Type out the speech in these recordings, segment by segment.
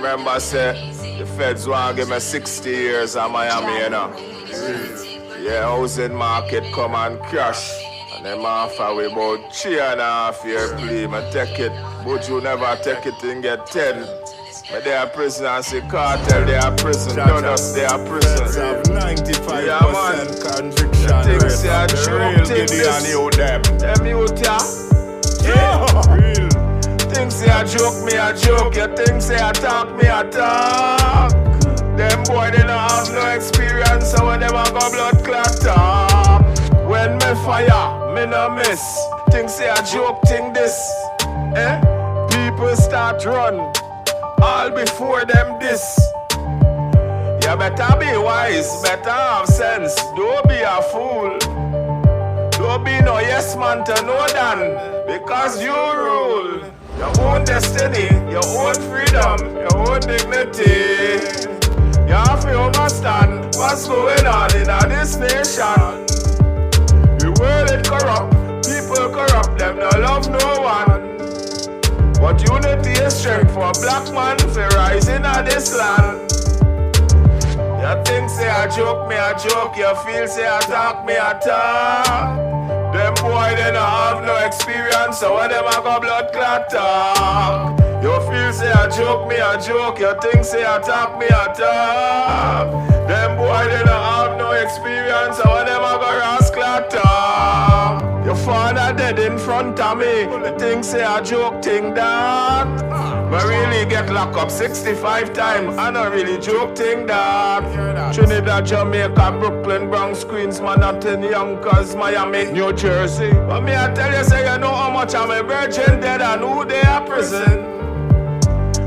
remember say the feds want to give me 60 years in Miami, you know. Yeah, housing market come and crash. And them offer we about 3.5 year plea. I take it, but you never take it and get 10. But they are prison and say cartel, they are prison. Don't us, they are prison. Have 95% yeah, man. conviction. Things they are true, things them youth, yeah. Real. Things say I joke, me I joke. You think say I talk, me I talk. Them boy they don't have no experience, so when them a go blood clot talk. When me fire, me no miss. Things say I joke, think this. People start run, all before them this. You better be wise, better have sense. Don't be a fool. Don't be no yes man to no done, because you rule. Your own destiny, your own freedom, your own dignity. You have to understand what's going on in this nation. The world is corrupt, people corrupt, them no love no one. But unity is strength for a black man to rise in this land. You think say I joke, me I joke. You feel say I talk, me I talk. Them boy they don't have no experience, so when them a go blood clot talk. You feel say I joke, me I joke. You think say I talk, me I talk. Them boy they don't have no experience, so when them a go rascal talk. Your father dead in front of me. You think say I joke, think that. But really get locked up 65 times. I don't really joke, think that. Trinidad, Jamaica, Brooklyn, Bronx, Queens, Manhattan, Yonkers, Miami, New Jersey. But me I tell you, say you know how much I'm a virgin dead and who they are prison.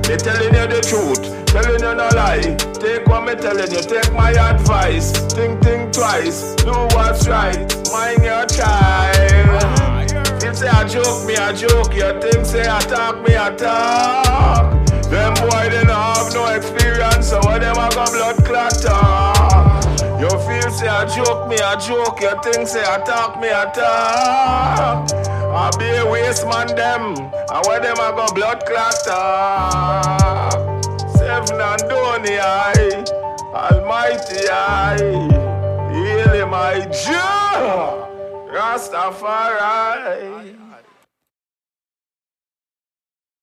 They telling you the truth, telling you no lie. Take what me telling you, take my advice. Think twice, do what's right. Mind your child. You say I joke, me I joke. You think say I talk, me I talk. Them boy they don't have no experience, so when them a go blood clot talk. You feel say I joke, me I joke. You think say I talk, me I talk. I be a waste man them, and when them a go blood clot talk. Seven and Donny I, Almighty I, heal him I, Jah, Rastafari.